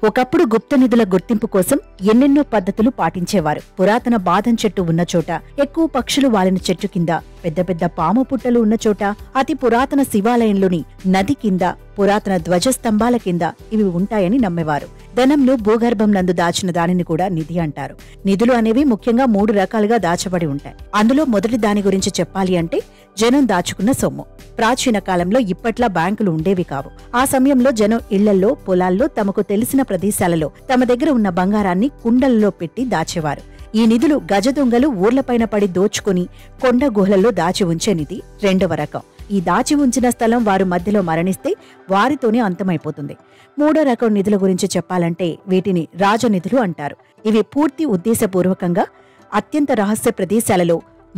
ఒకప్పుడు గుప్త నిధుల గుర్తింపు కోసం ఎన్నెన్నో పద్ధతులు పాటించేవారు. పురాతన బాదం చెట్టు ఉన్న చోట, ఎక్కువ పక్షులు వాలిన చెట్టు కింద, పెద్ద పెద్ద పాము పుట్టలు ఉన్న చోట, అతి పురాతన శివాలయంలోని నది కింద, పురాతన ధ్వజస్తంభాల కింద ఇవి ఉంటాయని నమ్మేవారు. ధనంలో భూగర్భం నందు దాచిన దానిని కూడా నిధి అంటారు. నిధులు అనేవి ముఖ్యంగా 3 రకాలుగా దాచబడి ఉంటాయి. అందులో మొదటి దాని గురించి చెప్పాలి అంటే జనం దాచుకున్న సొమ్ము. ప్రాచీన కాలంలో ఇప్పట్లా బ్యాంకులు ఉండేవి కావు. ఆ సమయంలో జనం ఇళ్లల్లో, పొలాల్లో, తమకు తెలిసిన ప్రదేశాలలో తమ దగ్గర ఉన్న బంగారాన్ని కుండలలో పెట్టి దాచేవారు. ఈ నిధులు గజదొంగలు ఊర్లపైన పడి దోచుకుని కొండ గుహలలో దాచి ఉంచే నిధి రెండవ రకం. ఈ దాచి ఉంచిన స్థలం వారు మధ్యలో మరణిస్తే వారితోనే అంతమైపోతుంది. మూడో రకం నిధుల గురించి చెప్పాలంటే వీటిని రాజనిధులు అంటారు. ఇవి పూర్తి ఉద్దేశపూర్వకంగా అత్యంత రహస్య ప్రదేశాలలో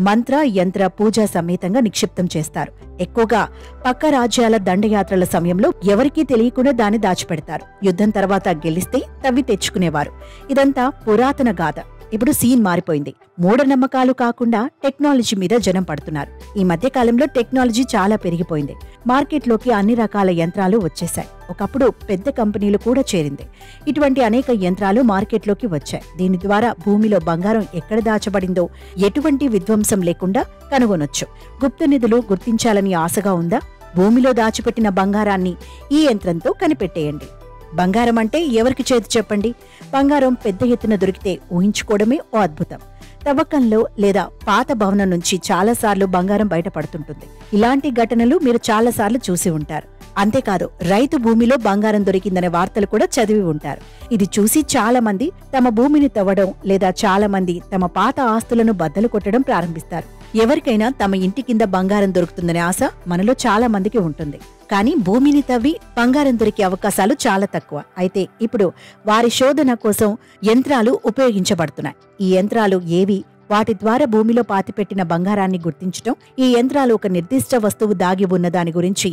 మంత్ర, యంత్ర, పూజా సమేతంగా నిక్షిప్తం చేస్తారు. ఎక్కువగా పక్క రాజ్యాల దండయాత్రల సమయంలో ఎవరికీ తెలియకుండా దాన్ని దాచిపెడతారు. యుద్ధం తర్వాత గెలిస్తే తవ్వి తెచ్చుకునేవారు. ఇదంతా పురాతన గాథ. ఇప్పుడు సీన్ మారిపోయింది. మూఢనమ్మకాలు కాకుండా టెక్నాలజీ మీద జనం పడుతున్నారు. ఈ మధ్య కాలంలో టెక్నాలజీ చాలా పెరిగిపోయింది. మార్కెట్లోకి అన్ని రకాల యంత్రాలు వచ్చేశాయి. ఒకప్పుడు పెద్ద కంపెనీలు కూడా చేరింది. ఇటువంటి అనేక యంత్రాలు మార్కెట్లోకి వచ్చాయి. దీని ద్వారా భూమిలో బంగారం ఎక్కడ దాచబడిందో ఎటువంటి విధ్వంసం లేకుండా కనుగొనొచ్చు. గుప్త నిధులు గుర్తించాలని ఆశగా ఉందా? భూమిలో దాచిపెట్టిన బంగారాన్ని ఈ యంత్రంతో కనిపెట్టేయండి. బంగారం అంటే ఎవరికి చేతి చెప్పండి? బంగారం పెద్ద ఎత్తున దొరికితే ఊహించుకోవడమే ఓ అద్భుతం. తవ్వకంలో లేదా పాత భవనం నుంచి చాలాసార్లు బంగారం బయటపడుతుంటుంది. ఇలాంటి ఘటనలు మీరు చాలాసార్లు చూసి ఉంటారు. అంతేకాదు, రైతు భూమిలో బంగారం దొరికిందనే వార్తలు కూడా చదివి ఉంటారు. ఇది చూసి చాలా మంది తమ భూమిని తవ్వడం లేదా చాలా మంది తమ పాత ఆస్తులను బద్దలు కొట్టడం ప్రారంభిస్తారు. ఎవరికైనా తమ ఇంటి కింద బంగారం దొరుకుతుందనే ఆశ మనలో చాలా మందికి ఉంటుంది. కానీ భూమిని తవ్వి బంగారం దొరికే అవకాశాలు చాలా తక్కువ. అయితే ఇప్పుడు వారి శోధన కోసం యంత్రాలు ఉపయోగించబడుతున్నాయి. ఈ యంత్రాలు ఏవి? వాటి ద్వారా భూమిలో పాతిపెట్టిన బంగారాన్ని గుర్తించటం, ఈ యంత్రాలు ఒక నిర్దిష్ట వస్తువు దాగి ఉన్న దాని గురించి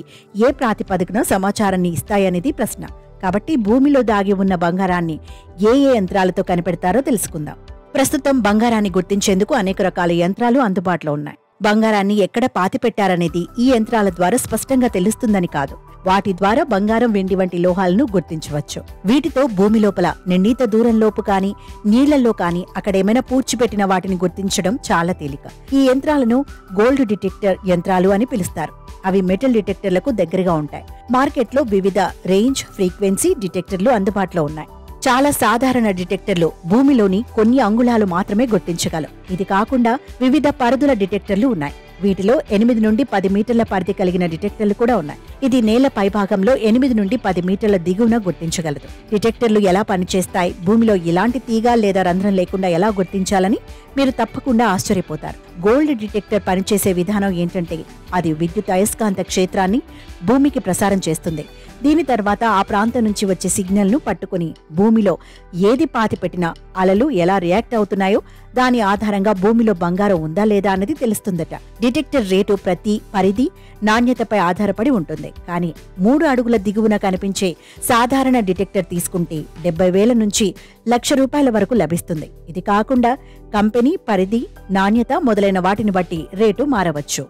ఏ ప్రాతిపదికన సమాచారాన్ని ఇస్తాయనేది ప్రశ్న. కాబట్టి భూమిలో దాగి ఉన్న బంగారాన్ని ఏ యంత్రాలతో కనిపెడతారో తెలుసుకుందాం. ప్రస్తుతం బంగారాన్ని గుర్తించేందుకు అనేక రకాల యంత్రాలు అందుబాటులో ఉన్నాయి. బంగారాన్ని ఎక్కడ పాతిపెట్టారనేది ఈ యంత్రాల ద్వారా స్పష్టంగా తెలుస్తుందని కాదు, వాటి ద్వారా బంగారం, వెండి వంటి లోహాలను గుర్తించవచ్చు. వీటితో భూమి లోపల నిర్ణీత దూరంలోపు కాని, నీళ్లలో కాని అక్కడేమైనా పూడ్చిపెట్టిన వాటిని గుర్తించడం చాలా తేలిక. ఈ యంత్రాలను గోల్డ్ డిటెక్టర్ యంత్రాలు అని పిలుస్తారు. అవి మెటల్ డిటెక్టర్లకు దగ్గరగా ఉంటాయి. మార్కెట్లో వివిధ రేంజ్, ఫ్రీక్వెన్సీ డిటెక్టర్లు అందుబాటులో ఉన్నాయి. చాలా సాధారణ డిటెక్టర్లు భూమిలోని కొన్ని అంగుళాలు మాత్రమే గుర్తించగలవు. ఇది కాకుండా వివిధ పరిధుల డిటెక్టర్లు ఉన్నాయి. వీటిలో 8 నుండి 10 మీటర్ల పరిధి కలిగిన డిటెక్టర్లు కూడా ఉన్నాయి. ఇది నేల పైభాగంలో 8 నుండి 10 మీటర్ల దిగువన గుర్తించగలదు. డిటెక్టర్లు ఎలా పనిచేస్తాయి, భూమిలో ఎలాంటి తీగ లేదా రంధ్రం లేకుండా ఎలా గుర్తించాలని మీరు తప్పకుండా ఆశ్చర్యపోతారు. గోల్డ్ డిటెక్టర్ పనిచేసే విధానం ఏంటంటే అది విద్యుత్ అయస్కాంత క్షేత్రాన్ని భూమికి ప్రసారం చేస్తుంది. దీని తర్వాత ఆ ప్రాంతం నుంచి వచ్చే సిగ్నల్ ను పట్టుకుని భూమిలో ఏది పాతి పెట్టినా అలలు ఎలా రియాక్ట్ అవుతున్నాయో దాని ఆధారంగా భూమిలో బంగారం ఉందా లేదా అన్నది తెలుస్తుందట. డిటెక్టర్ రేటు ప్రతి పరిధి, నాణ్యతపై ఆధారపడి ఉంటుంది. కానీ 3 అడుగుల దిగువన కనిపించే సాధారణ డిటెక్టర్ తీసుకుంటే 70,000 నుంచి ₹1,00,000 వరకు లభిస్తుంది. ఇది కాకుండా కంపెనీ, పరిధి, నాణ్యత మొదలైన వాటిని బట్టి రేటు మారవచ్చు.